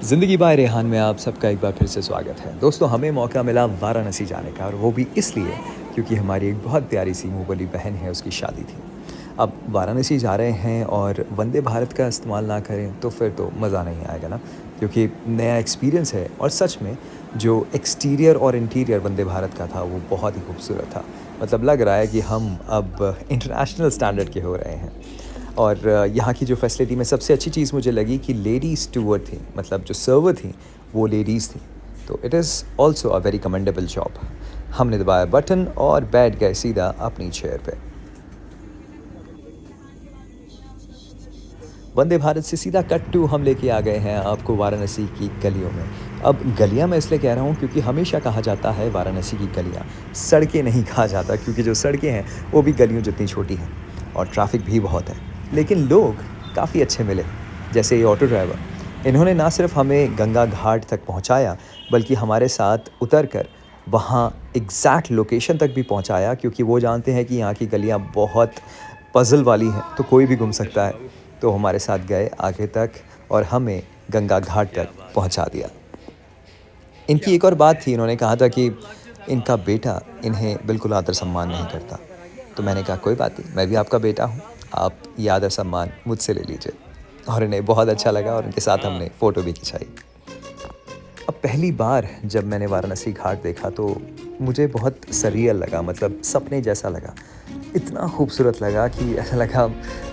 ज़िंदगी बाय रेहान में आप सबका एक बार फिर से स्वागत है। दोस्तों, हमें मौका मिला वाराणसी जाने का और वो भी इसलिए क्योंकि हमारी एक बहुत प्यारी सी मुँह बोली बहन है, उसकी शादी थी। अब वाराणसी जा रहे हैं और वंदे भारत का इस्तेमाल ना करें तो फिर तो मज़ा नहीं आएगा ना, क्योंकि नया एक्सपीरियंस है और सच में जो एक्सटीरियर और इंटीरियर वंदे भारत का था वो बहुत ही खूबसूरत था। मतलब लग रहा है कि हम अब इंटरनेशनल स्टैंडर्ड के हो रहे हैं। और यहाँ की जो फैसिलिटी में सबसे अच्छी चीज़ मुझे लगी कि लेडी स्टूवर्ड थी, मतलब जो सर्वर थी वो लेडीज़ थी। तो it is also a very commendable job. हमने दबाया बटन और बैठ गए सीधा अपनी चेयर पे। वंदे भारत से सीधा कट टू हम लेके आ गए हैं आपको वाराणसी की गलियों में। अब गलियाँ मैं इसलिए कह रहा हूँ क्योंकि हमेशा कहा जाता है वाराणसी की गलियाँ, सड़कें नहीं कहा जाता, क्योंकि जो सड़कें हैं वो भी गलियों जितनी छोटी हैं और ट्रैफ़िक भी बहुत है। लेकिन लोग काफ़ी अच्छे मिले, जैसे ये ऑटो ड्राइवर। इन्होंने ना सिर्फ हमें गंगा घाट तक पहुँचाया, बल्कि हमारे साथ उतर कर वहाँ एग्ज़ैक्ट लोकेशन तक भी पहुँचाया, क्योंकि वो जानते हैं कि यहाँ की गलियाँ बहुत पज़ल वाली हैं, तो कोई भी घूम सकता है। तो हमारे साथ गए आगे तक और हमें गंगा घाट तक पहुँचा दिया। इनकी एक और बात थी, इन्होंने कहा था कि इनका बेटा इन्हें बिल्कुल आदर-सम्मान नहीं करता। तो मैंने कहा कोई बात नहीं, मैं भी आपका बेटा हूँ, आप ये आदर-सम्मान मुझसे ले लीजिए। और इन्हें बहुत अच्छा लगा और उनके साथ हमने फ़ोटो भी खिंचाई। अब पहली बार जब मैंने वाराणसी घाट देखा तो मुझे बहुत सररियल लगा, मतलब सपने जैसा लगा। इतना खूबसूरत लगा कि ऐसा लगा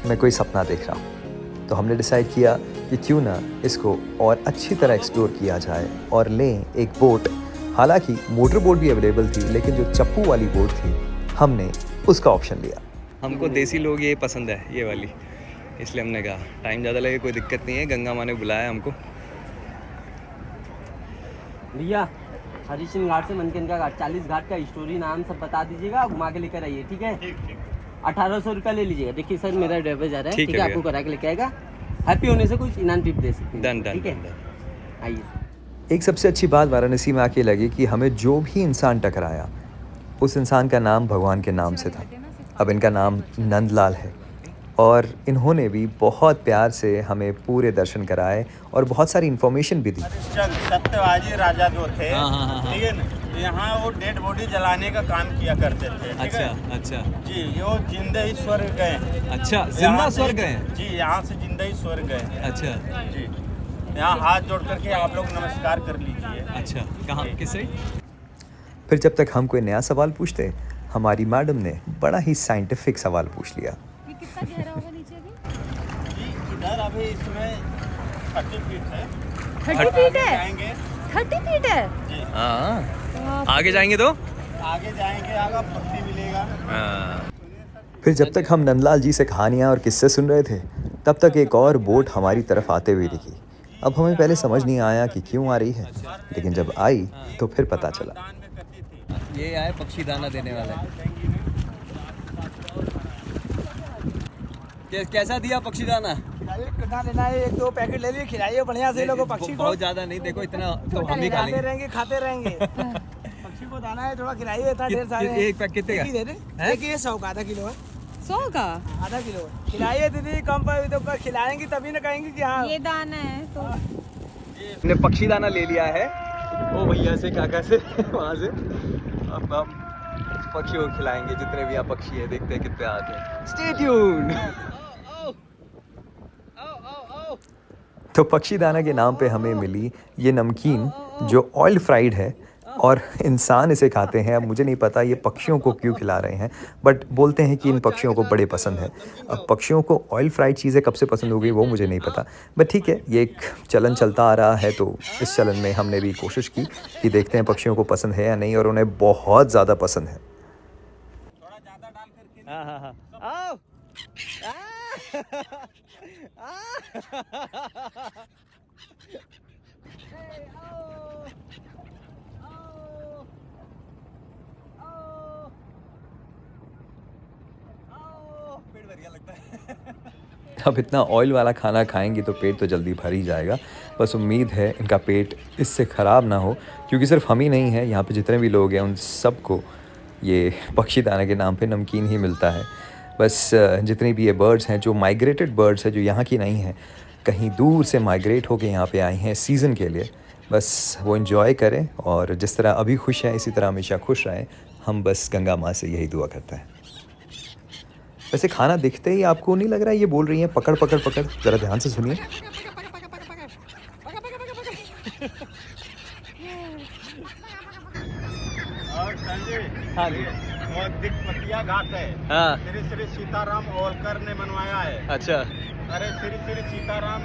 मैं कोई सपना देख रहा हूँ। तो हमने डिसाइड किया कि क्यों ना इसको और अच्छी तरह एक्सप्लोर किया जाए और लें एक बोट। हालाँकि मोटर बोट भी अवेलेबल थी, लेकिन जो चप्पू वाली बोट थी, हमने उसका ऑप्शन लिया। हमको देसी लोग ये पसंद है, ये वाली, इसलिए हमने कहा टाइम ज़्यादा लगे कोई दिक्कत नहीं है, गंगा माँ ने बुलाया हमको। भैया हरिश्चंद्र घाट से मनकिन का घाट 40 घाट का स्टोरी नाम सब बता दीजिएगा, घुमा के लेकर आइए, ठीक है? 1800 रुपया ले लीजिएगा। देखिए सर, मेरा ड्राइवर जा रहा है, ठीक है? आपको करा के लेके आएगा। हैप्पी होने से कुछ इनाम टिप दे सकते हैं। डन डन, ठीक है, आइए। एक सबसे अच्छी बात वाराणसी में आके लगी कि हमें जो भी इंसान टकराया, उस इंसान का नाम भगवान के नाम से था। अब इनका नाम नंदलाल है और इन्होंने भी बहुत प्यार से हमें पूरे दर्शन कराए और बहुत सारी इन्फॉर्मेशन भी दी। सत्यवाजी राजा जो थे, हाँ। ठीक है ना, यहाँ वो डेड बॉडी जलाने का काम किया करते थे। ठीक है? अच्छा जी, ये जिंदा ही स्वर्ग गए। अच्छा, यहाँ जिंदा से- स्वर्ग है। जी, यहाँ से जिंदा ही स्वर्ग गए। अच्छा जी, यहाँ हाथ जोड़ करके आप लोग नमस्कार कर लीजिए। अच्छा, कहाँ, किस साइड? फिर जब तक हम कोई नया सवाल पूछते, हमारी मैडम ने बड़ा ही साइंटिफिक सवाल पूछ लिया। ये कितना गहरा होगा नीचे अभी? जी, इधर अभी इसमें 30 फीट है। 30 फीट है? जाएंगे 30 फीट है? जी, हाँ, आगे जाएंगे तो आगे जाएंगे, आगे पत्ती मिलेगा। फिर जब तक हम नंदलाल जी से कहानियाँ और किस्से सुन रहे थे, तब तक एक और बोट हमारी तरफ आते हुए दिखी। अब हमें पहले समझ नहीं आया कि क्यों आ रही है, लेकिन जब आई तो फिर पता चला। दान में करती थी। ये आए पक्षी दाना देने वाला। कैसा दिया पक्षी दाना? कितना लेना है? 1-2 पैकेट ले लिए, खिलाइए बढ़िया से लोगों पक्षी को। बहुत ज्यादा नहीं, देखो इतना तो हम भी खा खाते लेंगे। रहेंगे, खाते रहेंगे। पक्षी को दाना है, थोड़ा खिलाइए, इतना ढेर सारे हैं। एक पैकेट कितने का? एक ही दे दे। हैं? एक ये 100 का, आधा किलो है। 100 का? आधा किलो है। खिलाइए दीदी, कम पर तो खिलाएंगी तभी ना कहेंगे कि हाँ। ये दाना है तो हमने पक्षी दाना ले लिया है ओ भैया से, काका से वहाँ से। अब हम पक्षियों को खिलाएंगे, जितने भी यहाँ पक्षी है, देखते हैं कितने आते हैं। Stay tuned. तो पक्षी दाना के नाम पे हमें मिली ये नमकीन जो ऑयल फ्राइड है और इंसान इसे खाते हैं। अब मुझे नहीं पता ये पक्षियों को क्यों खिला रहे हैं, बट बोलते हैं कि इन पक्षियों को बड़े पसंद है। अब पक्षियों को ऑयल फ्राइड चीज़ें कब से पसंद हो गई वो मुझे नहीं पता, बट ठीक है, ये एक चलन चलता आ रहा है, तो इस चलन में हमने भी कोशिश की कि देखते हैं पक्षियों को पसंद है या नहीं, और उन्हें बहुत ज़्यादा पसंद है। हाँ, आओ। अब इतना ऑयल वाला खाना खाएंगे तो पेट तो जल्दी भर ही जाएगा। बस उम्मीद है इनका पेट इससे ख़राब ना हो, क्योंकि सिर्फ हम ही नहीं हैं, यहाँ पे जितने भी लोग हैं उन सबको ये पक्षी दाना के नाम पे नमकीन ही मिलता है। बस जितनी भी ये बर्ड्स हैं, जो माइग्रेटेड बर्ड्स हैं, जो यहाँ की नहीं हैं, कहीं दूर से माइग्रेट होके यहाँ पे आए हैं सीज़न के लिए। बस वो एंजॉय करें और जिस तरह अभी खुश हैं इसी तरह हमेशा खुश रहें। हम बस गंगा माँ से यही दुआ करते हैं। वैसे खाना दिखते ही आपको नहीं लग रहा है ये बोल रही हैं पकड़ पकड़ पकड़? ज़रा ध्यान से सुनिए। और संजय, हाँ जी। वो दिकपतिया घाट है। हाँ। श्री श्री सीताराम ओलकर ने बनवाया है। अच्छा अरे श्री श्री सीताराम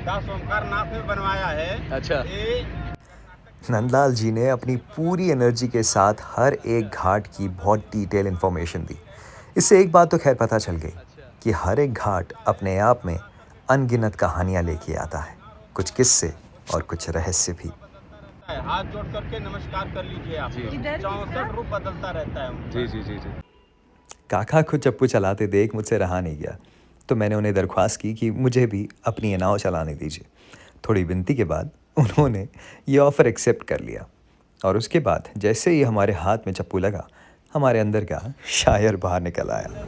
दास ओमकार नाथ ने बनवाया है। अच्छा। ये नंदलाल जी ने अपनी पूरी एनर्जी के साथ हर एक घाट की बहुत डिटेल इन्फॉर्मेशन दी। इससे एक बात तो खैर पता चल गई कि हर एक घाट अपने आप में अनगिनत कहानियाँ लेके आता है, कुछ किस्से और कुछ रहस्य भी। हाथ जोड़ करके नमस्कार कर लीजिए आप। इधर 64 रूप बदलता रहता है। जी जी जी जी। काका को चप्पू चलाते देख मुझसे रहा नहीं गया, तो मैंने उन्हें दरख्वास्त की कि मुझे भी अपनी ये नाव चलाने दीजिए। थोड़ी विनती के बाद उन्होंने ये ऑफ़र एक्सेप्ट कर लिया और उसके बाद जैसे ही हमारे हाथ में चप्पू लगा, हमारे अंदर का शायर बाहर निकल आया।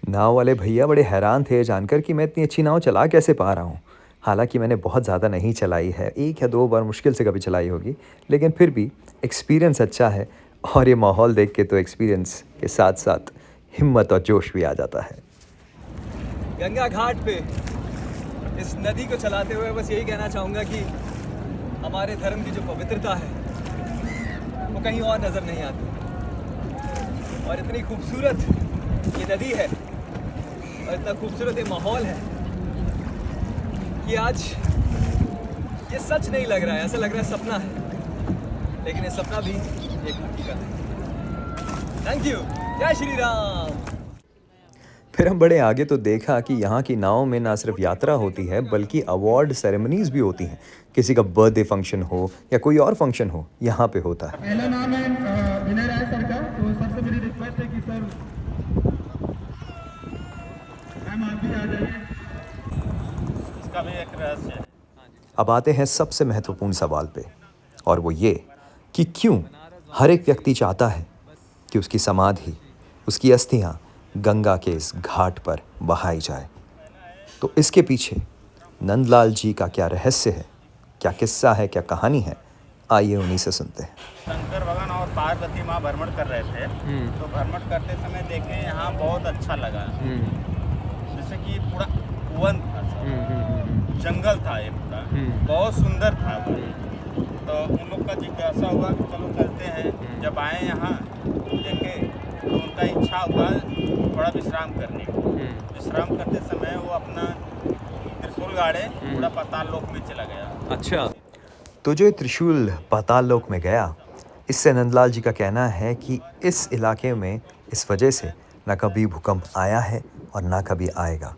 नाव वाले भैया बड़े हैरान थे जानकर कि मैं इतनी अच्छी नाव चला कैसे पा रहा हूँ। हालांकि मैंने बहुत ज़्यादा नहीं चलाई है, 1 या 2 बार मुश्किल से कभी चलाई होगी, लेकिन फिर भी एक्सपीरियंस अच्छा है और ये माहौल देख के तो एक्सपीरियंस के साथ साथ हिम्मत और जोश भी आ जाता है। गंगा घाट पे इस नदी को चलाते हुए बस यही कहना चाहूँगा कि हमारे धर्म की जो पवित्रता है वो कहीं और नज़र नहीं आती। और इतनी खूबसूरत ये नदी है और इतना खूबसूरत ये माहौल है कि आज ये सच नहीं लग रहा है, ऐसा लग रहा है सपना है, लेकिन ये सपना भी एक हकीकत है। Thank you. जय श्री राम। फिर हम बड़े आगे तो देखा कि यहाँ की नाव में ना सिर्फ यात्रा होती है बल्कि अवार्ड सेरेमनीज भी होती हैं। किसी का बर्थडे फंक्शन हो या कोई और फंक्शन हो, यहाँ पे होता है। पहला नाम है विनय राय सर का, तो सबसे मेरी रिक्वेस्ट है कि सर मैम आप भी आ जाइए। इसका भी एक रहस्य है। अब आते हैं सबसे महत्वपूर्ण सवाल पे, और वो ये कि क्यों हर एक व्यक्ति चाहता है कि उसकी समाधि, उसकी अस्थियाँ गंगा के इस घाट पर बहाई जाए। तो इसके पीछे नंदलाल जी का क्या रहस्य है, क्या किस्सा है, क्या कहानी है, आइए उन्हीं से सुनते हैं। शंकर भगवान और पार्वती माँ भ्रमण कर रहे थे, तो भ्रमण करते समय देखे यहाँ बहुत अच्छा लगा। जैसे कि पूरा वन था, जंगल था, एक पूरा बहुत सुंदर था वो। तो उन लोग का जिज्ञासा हुआ कि चलो चलते हैं। जब आए यहाँ देखे तो उनका इच्छा हुआ थोड़ा विश्राम करने को। विश्राम करते समय वो अपना त्रिशूल गाड़े पूरा पाताल लोक में चला गया। अच्छा। तो जो ये त्रिशूल पाताल लोक में गया, इससे नंदलाल जी का कहना है कि इस इलाके में इस वजह से ना कभी भूकंप आया है और ना कभी आएगा।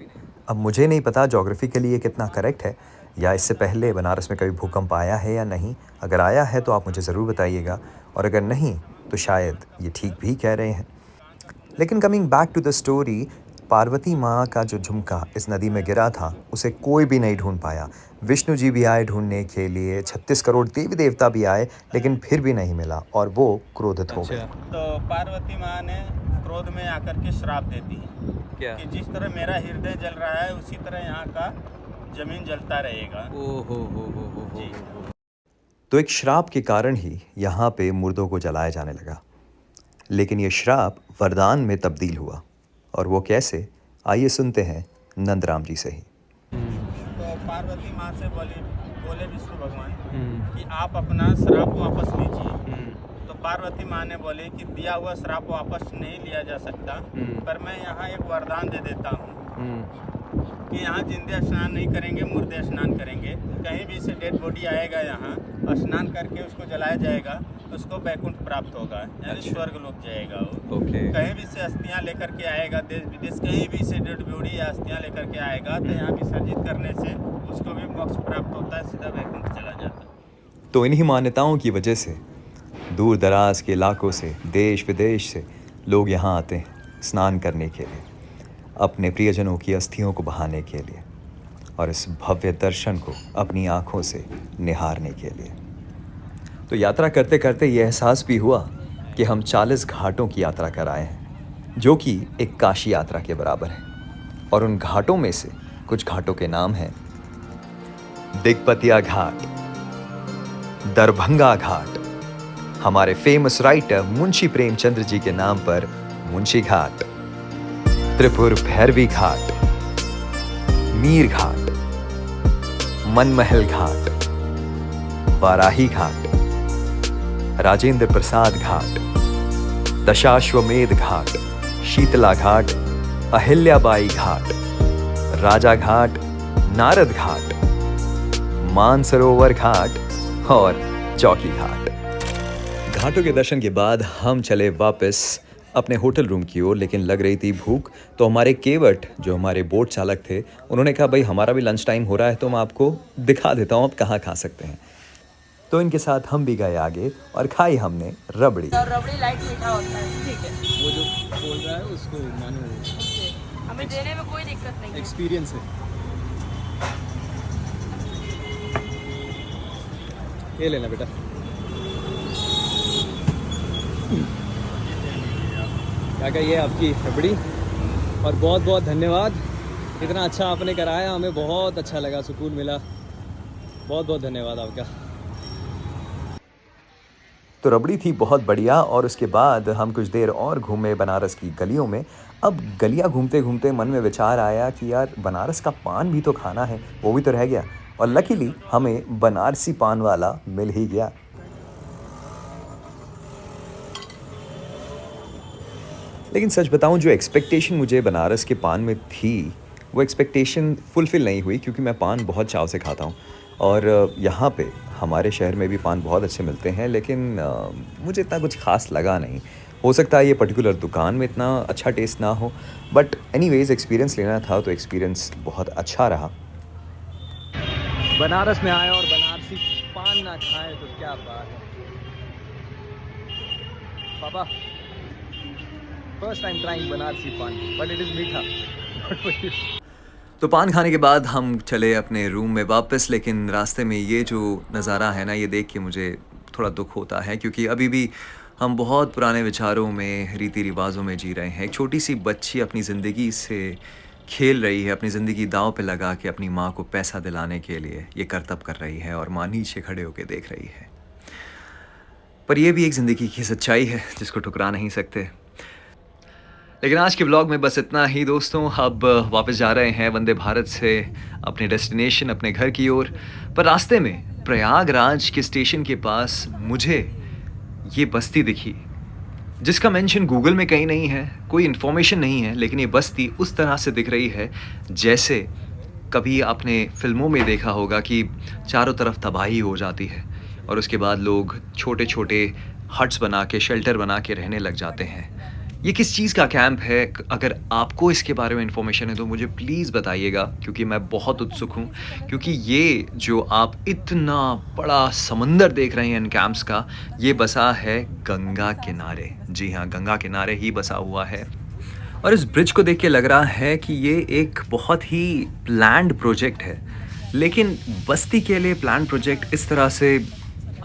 अब मुझे नहीं पता ज्योग्राफिकली ये कितना करेक्ट है, या इससे पहले बनारस में कभी भूकंप आया है या नहीं। अगर आया है तो आप मुझे ज़रूर बताइएगा, और अगर नहीं तो शायद ये ठीक भी कह रहे हैं। लेकिन coming back to the story, Parvati माँ का जो झुमका इस नदी में गिरा था उसे कोई भी नहीं ढूंढ पाया। विष्णु जी भी आए ढूंढने के लिए, 36 करोड़ देवी देवता भी आए, लेकिन फिर भी नहीं मिला और वो क्रोधित हो गए। तो पार्वती माँ ने क्रोध में आकर के श्राप दे दी क्या? कि जिस तरह मेरा हृदय जल रहा है उसी तरह यहाँ का जमीन जलता रहेगा। जी। तो एक श्राप के कारण ही यहाँ पे मुर्दों को जलाया जाने लगा, लेकिन ये श्राप वरदान में तब्दील हुआ। और वो कैसे, आइए सुनते हैं नंदराम जी से ही। तो पार्वती माँ से बोले विष्णु भगवान कि आप अपना श्राप वापस लीजिए। तो पार्वती माँ ने बोले कि दिया हुआ श्राप वापस नहीं लिया जा सकता, पर मैं यहाँ एक वरदान दे देता हूँ कि यहाँ जिंदे स्नान नहीं करेंगे, मुर्दे स्नान करेंगे। कहीं भी से डेड बॉडी आएगा यहाँ स्नान करके उसको जलाया जाएगा, उसको बैकुंठ प्राप्त होगा, यानी स्वर्ग लोक जाएगा वो। कहीं भी से अस्थियाँ लेकर के आएगा, देश विदेश कहीं भी से डेड बॉडी या अस्थियाँ लेकर के आएगा, तो यहाँ विसर्जित करने से उसको भी मोक्ष प्राप्त होता है, सीधा बैकुंठ चला जाता है। तो इन्हीं मान्यताओं की वजह से दूर दराज के इलाकों से, देश विदेश से लोग यहाँ आते हैं स्नान करने के लिए, अपने प्रियजनों की अस्थियों को बहाने के लिए। और इस भव्य दर्शन को अपनी आँखों से निहारने के लिए। तो यात्रा करते करते ये एहसास भी हुआ कि हम 40 घाटों की यात्रा कर आए हैं, जो कि एक काशी यात्रा के बराबर है। और उन घाटों में से कुछ घाटों के नाम हैं दिग्पतिया घाट, दरभंगा घाट, हमारे फेमस राइटर मुंशी प्रेमचंद्र जी के नाम पर मुंशी घाट, त्रिपुर भैरवी घाट, मीर घाट, मनमहल घाट, वाराही घाट, राजेंद्र प्रसाद घाट, दशाश्वमेध घाट, शीतला घाट, अहिल्याबाई घाट, राजा घाट, नारद घाट, मानसरोवर घाट और चौकी घाट। घाटों के दर्शन के बाद हम चले वापस अपने होटल रूम की ओर, लेकिन लग रही थी भूख। तो हमारे केवट जो हमारे बोट चालक थे, उन्होंने कहा भाई हमारा भी लंच टाइम हो रहा है, तो मैं आपको दिखा देता हूँ आप कहाँ खा सकते हैं। तो इनके साथ हम भी गए आगे और खाई हमने रबड़ी। रबड़ी लाइट मीठा होता है, ठीक है। वो जो बोल रहा है उसको मानो हमें देने में कोई दिक्कत नहीं है। एक्सपीरियंस है। ये लेना बेटा। क्या कहिए आपकी रबड़ी, और बहुत बहुत धन्यवाद, इतना अच्छा आपने कराया, हमें बहुत अच्छा लगा, सुकून मिला, बहुत बहुत धन्यवाद आपका। तो रबड़ी थी बहुत बढ़िया। और उसके बाद हम कुछ देर और घूमे बनारस की गलियों में। अब गलियां घूमते घूमते मन में विचार आया कि यार बनारस का पान भी तो खाना है, वो भी तो रह गया। और लकीली हमें बनारसी पान वाला मिल ही गया। लेकिन सच बताऊं, जो एक्सपेक्टेशन मुझे बनारस के पान में थी, वो एक्सपेक्टेशन फुलफ़िल नहीं हुई, क्योंकि मैं पान बहुत चाव से खाता हूं। और यहाँ पे हमारे शहर में भी पान बहुत अच्छे मिलते हैं, लेकिन मुझे इतना कुछ ख़ास लगा नहीं। हो सकता है ये पर्टिकुलर दुकान में इतना अच्छा टेस्ट ना हो, बट एनीवेज़ एक्सपीरियंस लेना था तो एक्सपीरियंस बहुत अच्छा रहा। बनारस में आए और बनारसी पान ना खाए तो क्या बात है। पापा, फर्स्ट टाइम ट्राइंग बनारसी पान, बट इट इज़ मीठा। तो पान खाने के बाद हम चले अपने रूम में वापस। लेकिन रास्ते में ये जो नज़ारा है ना, ये देख के मुझे थोड़ा दुख होता है, क्योंकि अभी भी हम बहुत पुराने विचारों में, रीति रिवाजों में जी रहे हैं। एक छोटी सी बच्ची अपनी ज़िंदगी से खेल रही है, अपनी ज़िंदगी दांव पे लगा के अपनी माँ को पैसा दिलाने के लिए ये करतब कर रही है, और माँ नीचे खड़े होकर देख रही है। पर यह भी एक ज़िंदगी की सच्चाई है जिसको ठुकरा नहीं सकते। लेकिन आज के ब्लॉग में बस इतना ही दोस्तों। अब वापस जा रहे हैं वंदे भारत से अपने डेस्टिनेशन, अपने घर की ओर। पर रास्ते में प्रयागराज के स्टेशन के पास मुझे ये बस्ती दिखी, जिसका मेंशन गूगल में कहीं नहीं है, कोई इन्फॉर्मेशन नहीं है, लेकिन ये बस्ती उस तरह से दिख रही है जैसे कभी आपने फिल्मों में देखा होगा कि चारों तरफ तबाही हो जाती है और उसके बाद लोग छोटे छोटे हट्स बना के, शेल्टर बना के रहने लग जाते हैं। ये किस चीज़ का कैंप है? अगर आपको इसके बारे में इन्फॉर्मेशन है तो मुझे प्लीज़ बताइएगा, क्योंकि मैं बहुत उत्सुक हूँ। क्योंकि ये जो आप इतना बड़ा समंदर देख रहे हैं इन कैंप्स का, ये बसा है गंगा किनारे। जी हाँ, गंगा किनारे ही बसा हुआ है। और इस ब्रिज को देख के लग रहा है कि ये एक बहुत ही प्लान्ड प्रोजेक्ट है, लेकिन बस्ती के लिए प्लान्ड प्रोजेक्ट इस तरह से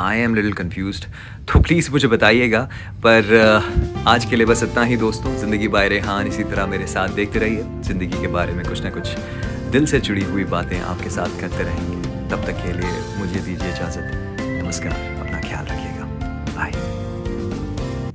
आई एम लिटिल कन्फ्यूज्ड। तो प्लीज़ मुझे बताइएगा। पर आज के लिए बस इतना ही दोस्तों। ज़िंदगी बाय रेहान इसी तरह मेरे साथ देखते रहिए। ज़िंदगी के बारे में कुछ ना कुछ दिल से जुड़ी हुई बातें आपके साथ करते रहेंगे। तब तक के लिए मुझे दीजिए इजाज़त। नमस्कार।